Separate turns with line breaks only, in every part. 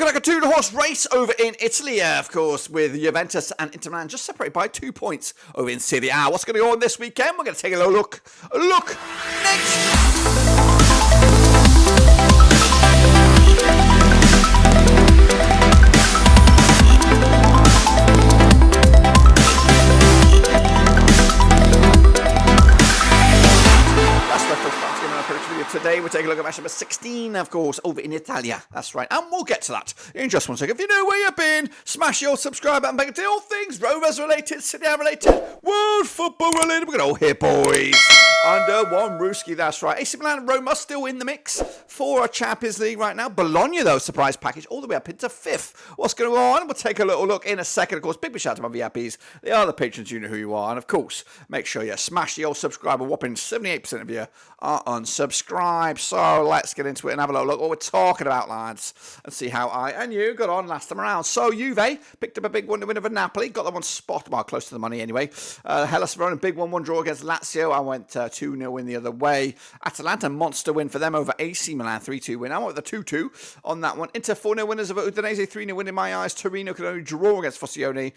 Looking like a two-horse race over in Italy, of course, with Juventus and Inter Milan just separated by 2 points over in Serie A. What's going to go on this weekend? We're going to take a little look next. Today we're taking a look at match number 16, of course, over in Italia. That's right, and we'll get to that in just 1 second. If you know where you've been, smash your subscribe button. Back to all things Rovers related, Serie A related, world football related. We're going to all here, boys. Under one Ruski, that's right. AC Milan and Roma still in the mix for a Champions League right now. Bologna, though, surprise package all the way up into 5th. What's going on? We'll take a little look in a second. Of course, big shout out to my VIPs. They are the patrons, you know who you are. And, of course, make sure you smash the old subscriber. Whopping 78% of you are unsubscribed. So let's get into it and have a little look what we're talking about, lads, and see how I and you got on last time around. So Juve picked up a big 1-win over Napoli. Got that one spot, well, close to the money anyway. Hellas Verona, big 1-1 draw against Lazio. I went 2-0 win the other way. Atalanta, monster win for them over AC Milan, 3-2 win. I went with the 2-2 on that one. Inter 4-0 winners over Udinese, 3-0 win in my eyes. Torino could only draw against Frosinone,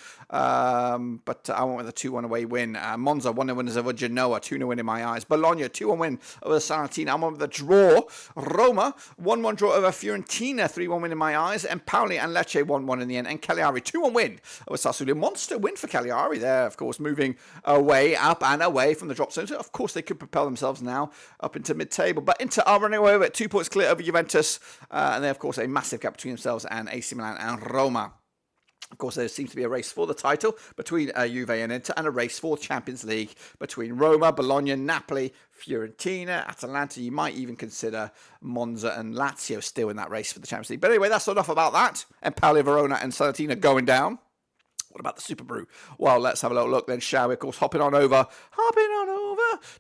but I went with a 2-1 away win. Monza, 1-0 winners over Genoa, 2-0 win in my eyes. Bologna, 2-1 win over Santina. I went with the draw. Roma, 1-1 draw over Fiorentina, 3-1 win in my eyes. Empoli and Lecce, 1-1 in the end. And Cagliari, 2-1 win over Sassuolo. Monster win for Cagliari there, of course, moving away, up and away from the drop zone. So, of course, they could propel themselves now up into mid-table. But Inter are running away with 2 points clear over Juventus. And they, of course, a massive gap between themselves and AC Milan and Roma. Of course, there seems to be a race for the title between Juve and Inter, and a race for Champions League between Roma, Bologna, Napoli, Fiorentina, Atalanta. You might even consider Monza and Lazio still in that race for the Champions League. But anyway, that's enough about that. Empoli, Verona and Santina going down. What about the Super Brew? Well, let's have a little look then, shall we? Of course, hopping on over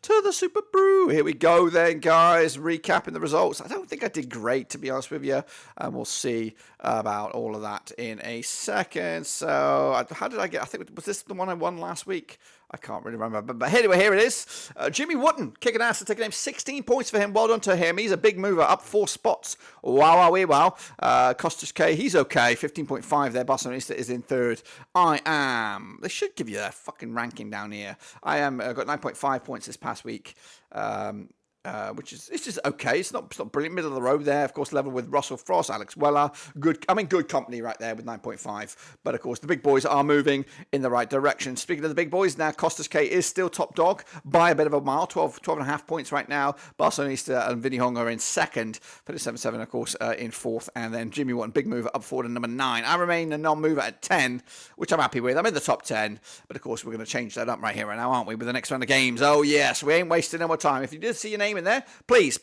to the Super Brew. Here we go then, guys. Recapping the results. I don't think I did great, to be honest with you. And we'll see about all of that in a second. So, how did I get? I think, was this the one I won last week? I can't really remember. But anyway, here it is. Jimmy Wooden kicking ass and taking him 16 points for him. Well done to him. He's a big mover, up 4 spots. Wow. Costas K, he's okay. 15.5 there. Barcelona is in 3rd. They should give you a fucking ranking down here. I got 9.5 points this past week. Which is, it's just okay. It's not brilliant. Middle of the road there. Of course, level with Russell Frost, Alex Weller. Good company right there with 9.5. But of course, the big boys are moving in the right direction. Speaking of the big boys, now Costas K is still top dog by a bit of a mile. 12.5 points right now. Barcelonista and Vinny Hong are in 2nd. 37.7, of course, in 4th. And then Jimmy Watton, big mover, up forward to number 9. I remain a non-mover at 10, which I'm happy with. I'm in the top 10. But of course, we're going to change that up right here right now, aren't we, with the next round of games? Oh, yes. We ain't wasting no more time. If you did see your name in there, please,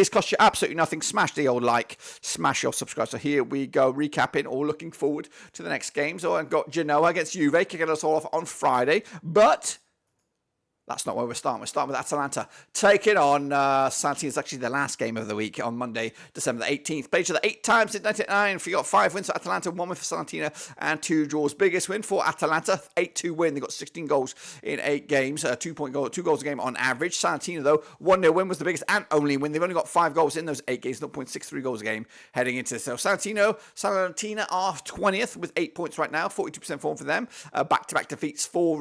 cost you absolutely nothing. Smash the old like, smash your subscribe. So here we go, recapping or looking forward to the next games. So I've got Genoa against Juve, kicking us all off on Friday. But that's not where we're starting. We're starting with Atalanta taking on Santina. It's actually the last game of the week on Monday, December the 18th. Played each other 8 times in 99. We got 5 wins for Atalanta, 1 win for Santina, and 2 draws. Biggest win for Atalanta, 8-2 win. They got 16 goals in 8 games, 2 goals a game on average. Santina, though, 1-0 win was the biggest and only win. They've only got 5 goals in those 8 games, 0.63 goals a game heading into this. So Santina are 20th with 8 points right now, 42% form for them. Back-to-back defeats for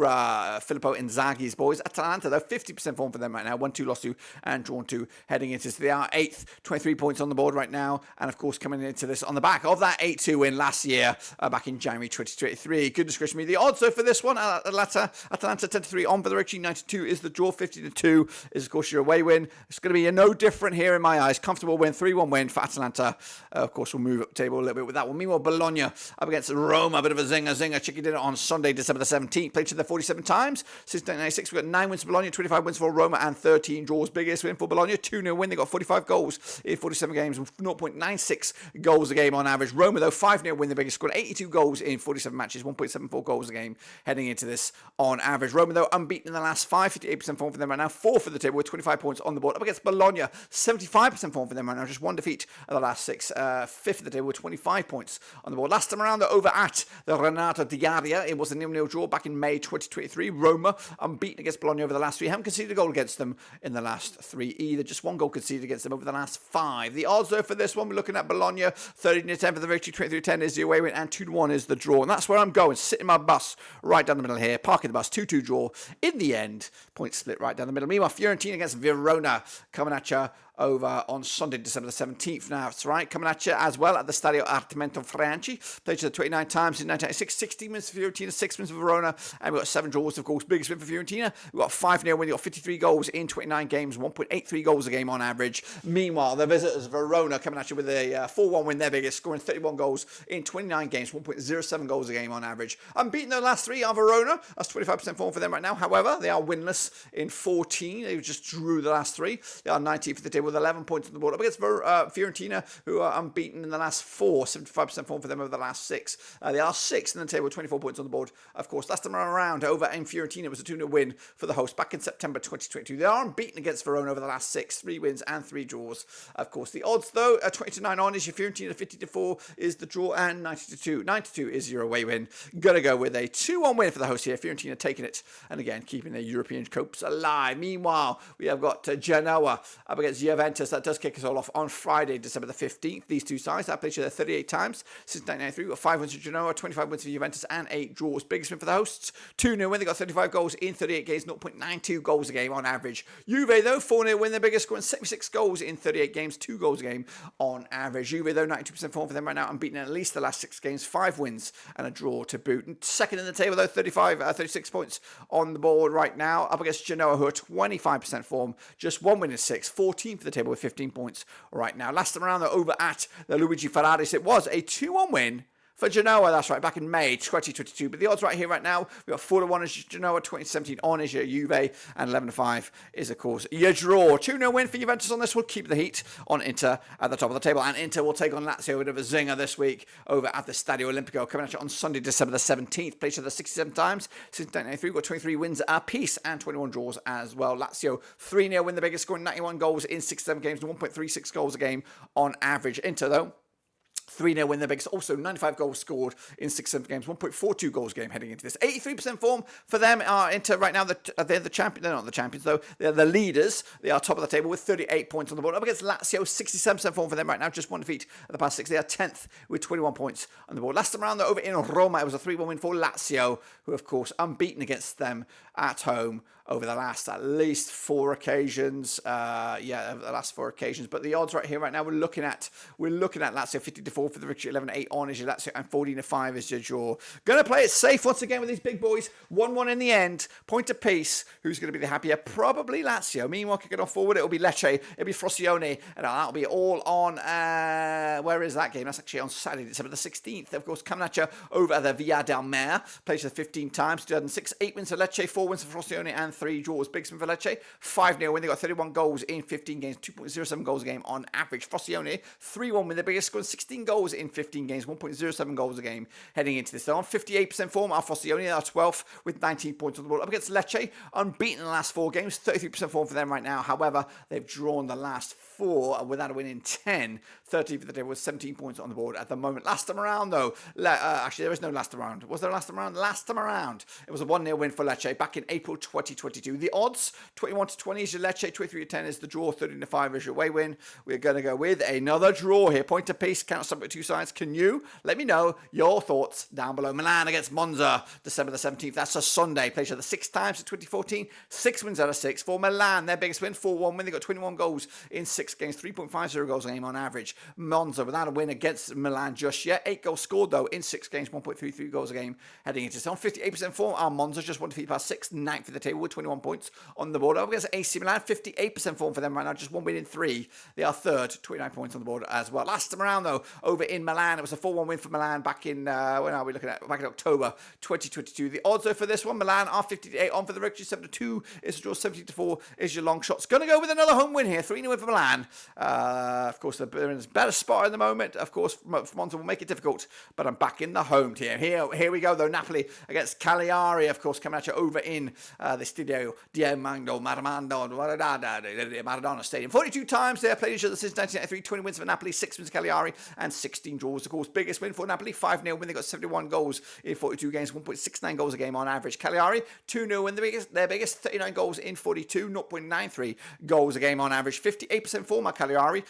Filippo Inzaghi's boys. Atalanta, though, 50% form for them right now. 1-2 lost to and drawn to heading into this. They are 8th, 23 points on the board right now. And, of course, coming into this on the back of that 8-2 win last year, back in January 2023. Goodness gracious me. The odds, though, for this one, Atalanta 10-3 on for the Richie. 92 is the draw. 50-2 is, of course, your away win. It's going to be no different here in my eyes. Comfortable win, 3-1 win for Atalanta. Of course, we'll move up the table a little bit with that one. Meanwhile, Bologna up against Roma. A bit of a zinger. Chicken dinner on Sunday, December the 17th. Played each other 47 times since 1996. We've got 9 wins for Bologna, 25 wins for Roma, and 13 draws. Biggest win for Bologna, 2-0 win. They got 45 goals in 47 games, 0.96 goals a game on average. Roma, though, 5-0 win. The biggest, scored 82 goals in 47 matches, 1.74 goals a game heading into this on average. Roma, though, unbeaten in the last 5, 58% form for them right now, 4th for the table with 25 points on the board. Up against Bologna, 75% form for them right now, just 1 defeat of the last 6, 5th of the table with 25 points on the board. Last time around, they're over at the Renato Di Garia. It was a 0-0 draw back in May 2023. Roma unbeaten against Bologna. Bologna over the last 3. Haven't conceded a goal against them in the last 3 either. Just 1 goal conceded against them over the last 5. The odds, though, for this one, we're looking at Bologna, 30-10 for the victory, 23-10 is the away win, and 2-1 is the draw. And that's where I'm going, sitting my bus right down the middle here, parking the bus, 2-2 draw. In the end, point split right down the middle. Meanwhile, Fiorentina against Verona coming at you over on Sunday, December the 17th. Now, that's right, coming at you as well at the Stadio Artimento Franchi. Played 29 times in 1996, 16 wins for Fiorentina, 6 wins for Verona, and we've got 7 draws, of course. Biggest win for Fiorentina. We've got 5-0 win. We've got 53 goals in 29 games, 1.83 goals a game on average. Meanwhile, the visitors, Verona, coming at you with a 4-1 win, their biggest, scoring 31 goals in 29 games, 1.07 goals a game on average. Unbeaten their last 3 are Verona. That's 25% form for them right now. However, they are winless in 14. They just drew the last 3. They are 19th for the table with 11 points on the board. Up against Fiorentina, who are unbeaten in the last 4, 75% form for them over the last 6. They are 6th in the table with 24 points on the board. Of course, last time around over in Fiorentina, it was a 2-0 win for the host back in September 2022. They are unbeaten against Verona over the last 6, 3 wins and 3 draws. Of course, the odds, though, 20-9 on is your Fiorentina, 50-4 is the draw, and 90-2. 92 is your away win. Gonna go with a 2-1 win for the host here. Fiorentina taking it, and again, keeping their European hopes alive. Meanwhile, we have got Genoa up against Juventus. That does kick us all off on Friday, December the 15th. These two sides have played each other 38 times since 1993. We've got 5 wins for Genoa, 25 wins for Juventus, and 8 draws. Biggest win for the hosts, 2-0 win. They got 35 goals in 38 games, 0.92 goals a game on average. Juve, though, 4-0 win. Their biggest, scoring 76 goals in 38 games, 2 goals a game on average. Juve, though, 92% form for them right now, unbeaten in at least the last 6 games, 5 wins and a draw to boot. And second in the table, though, 36 points on the board right now, up against Genoa, who are 25% form, just 1 win in 6, 14th for the table with 15 points right now. Last time around, though, over at the Luigi Ferraris, it was a 2-1 win for Genoa, that's right, back in May 2022. But the odds right here, right now, we've got 4-1 as Genoa, 2017 on is your Juve, and 11-5 is, of course, your draw. 2-0 win for Juventus on this. We'll keep the heat on Inter at the top of the table. And Inter will take on Lazio with a zinger this week over at the Stadio Olimpico, coming at you on Sunday, December the 17th. Played each other 67 times since 1993. We've got 23 wins apiece and 21 draws as well. Lazio, 3-0 win, the biggest, scoring 91 goals in 67 games and 1.36 goals a game on average. Inter, though, 3-0 win, their biggest, also 95 goals scored in 6-7 games, 1.42 goals a game heading into this. 83% form for them are Inter right now. They're the champion. They're not the champions, though. They're the leaders. They are top of the table with 38 points on the board. Up against Lazio, 67% form for them right now. Just 1 defeat at the past 6. They are 10th with 21 points on the board. Last time around, though, over in Roma, it was a 3-1 win for Lazio, who, of course, unbeaten against them at home over the last at least 4 occasions. The last 4 occasions. But the odds right here, right now, we're looking at Lazio 50-4 for the victory, 11-8 on is your Lazio, and 14-5 is your draw. Gonna play it safe once again with these big boys. 1-1 in the end, point apiece. Who's gonna be the happier? Probably Lazio. Meanwhile, kicking off forward, it'll be Lecce, it'll be Frosinone, and that'll be all on. Where is that game? That's actually on Saturday, December the 16th. Of course, coming at you over at the Via del Mare. Played it 15 times, 2006, 8 wins for Lecce, 4 wins for Frosinone, and 3 draws. Big win for Lecce, 5-0 win. They got 31 goals in 15 games, 2.07 goals a game on average. Frosinone, 3-1 win. The biggest, scoring 16 goals in 15 games, 1.07 goals a game heading into this. They're on 58% form. Our Frosinone, they are 12th with 19 points on the board. Up against Lecce, unbeaten in the last 4 games, 33% form for them right now. However, they've drawn the last 4 without a win in 10. 13th for the table with 17 points on the board at the moment. Last time around, though, actually, there is no last time around. Was there a last time around? Last time around, it was a 1-0 win for Lecce back in April 2022. The odds, 21-20 is your Lecce, 23-10 is the draw, 13-5 is your away win. We're going to go with another draw here. Point apiece, count something with 2 sides. Can you let me know your thoughts down below? Milan against Monza, December the 17th. That's a Sunday. Played each other 6 times in 2014. 6 wins out of 6 for Milan. Their biggest win, 4-1 win. They got 21 goals in 6 games, 3.50 goals a game on average. Monza without a win against Milan just yet. 8 goals scored, though, in 6 games, 1.33 goals a game heading into this. On 58% form, our Monza just 1 defeat past 6, 9th for the table with 21 points on the board. Up against AC Milan, 58% form for them right now, just 1 win in 3. They are 3rd, 29 points on the board as well. Last time around, though, over in Milan, it was a 4-1 win for Milan back in, when are we looking at? Back in October 2022. The odds, though, for this one, Milan are 50-8 on for the victory, 7-2 is the draw, 70-4 is your long shots. Going to go with another home win here, 3-0 win for Milan. Of course, they're in a better spot at the moment. Of course, Monza will make it difficult, but I'm back in the home tier. Here we go, though. Napoli against Cagliari, of course, coming at you over in the Stadio Maradona Stadium. 42 times they have played each other since 1993. 20 wins for Napoli, 6 wins for Cagliari, and and 16 draws. Of course, biggest win for Napoli, 5-0 win. They got 71 goals in 42 games, 1.69 goals a game on average. Cagliari, 2-0 win, their biggest, 39 goals in 42, 0.93 goals a game on average. 58% form at Cagliari,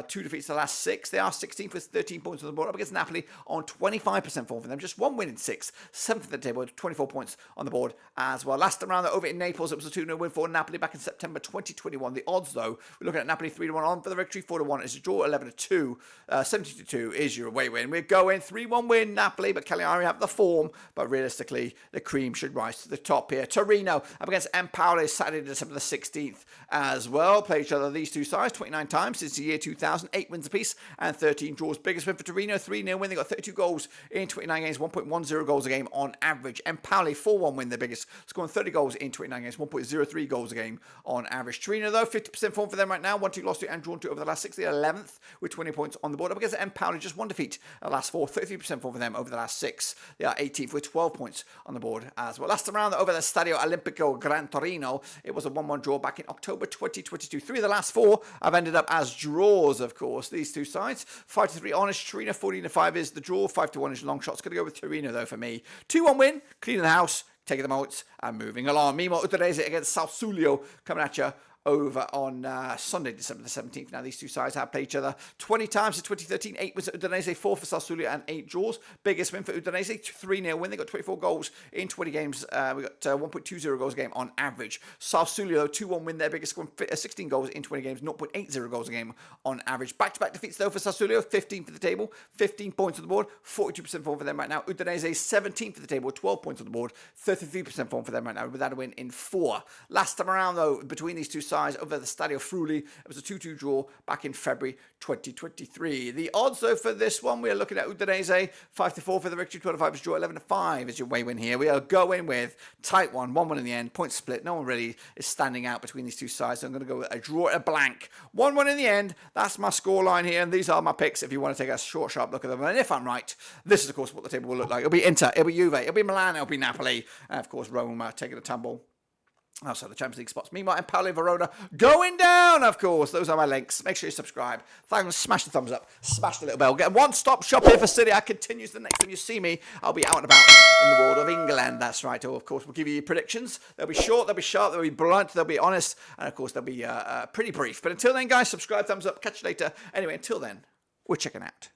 2 defeats the last 6. They are 16th with 13 points on the board, up against Napoli on 25% form for them. Just 1 win in 6, 7th at the table, 24 points on the board as well. Last round, over in Naples, it was a 2-0 win for Napoli back in September 2021. The odds, though, we're looking at Napoli 3-1 on for the victory, 4-1 is a draw, 11-2, 70-2 is your away win. We're going 3-1 win Napoli, but Cagliari have the form, but realistically, the cream should rise to the top here. Torino up against Empoli Saturday, December the 16th as well. Play each other, these two sides, 29 times since the year 2000, 8 wins apiece and 13 draws. Biggest win for Torino, 3-0 win. They got 32 goals in 29 games, 1.10 goals a game on average. Empoli, 4-1 win, their biggest, scoring 30 goals in 29 games, 1.03 goals a game on average. Torino, though, 50% form for them right now, 1-2 lost to and drawn to over the last 6. They're 11th with 20 points on the board. Up against Empoli, just 1 defeat the last 4, 33% form for them over the last 6. They are 18th with 12 points on the board as well. Last round, over the Stadio Olimpico Gran Torino, it was a 1-1 draw back in October 2022. 3 of the last 4 have ended up as draws, of course, these two sides. 5-3 honest Torino, 14-5 is the draw, 5-1 is long shot. It's going to go with Torino, though, for me. 2-1 win, cleaning the house, taking the moats, and moving along. Meanwhile, Udinese against Sassuolo coming at you over on Sunday, December the 17th. Now, these two sides have played each other 20 times in 2013. 8 was Udinese, 4 for Sassuolo, and 8 draws. Biggest win for Udinese, 3-0 win. They got 24 goals in 20 games. We got 1.20 goals a game on average. Sassuolo, 2-1 win. Their biggest scoring 16 goals in 20 games, 0.80 goals a game on average. Back-to-back defeats, though, for Sassuolo, 15 for the table, 15 points on the board, 42% form for them right now. Udinese, 17th for the table, 12 points on the board, 33% form for them right now, without a win in 4. Last time around, though, between these two sides, over the Stadio Friuli, it was a 2-2 draw back in February 2023. The odds, though, for this one, we are looking at Udinese, 5-4 for the victory, 12-5 is draw, 11-5 is your way win here. We are going with tight 1-1 in the end, point split. No one really is standing out between these two sides, so I'm going to go with a draw at a blank. 1-1 in the end. That's my scoreline here, and these are my picks if you want to take a short, sharp look at them. And if I'm right, this is, of course, what the table will look like. It'll be Inter, it'll be Juve, it'll be Milan, it'll be Napoli, and, of course, Roma taking a tumble. Also, the Champions League spots. Meanwhile, Empoli Verona going down, of course. Those are my links. Make sure you subscribe. Thanks. Smash the thumbs up. Smash the little bell. Get a one-stop shop here for Serie A. Continues the next time you see me. I'll be out and about in the world of England. That's right. Oh, of course, we'll give you predictions. They'll be short, they'll be sharp, they'll be blunt, they'll be honest, and, of course, they'll be pretty brief. But until then, guys, subscribe, thumbs up. Catch you later. Anyway, until then, we're checking out.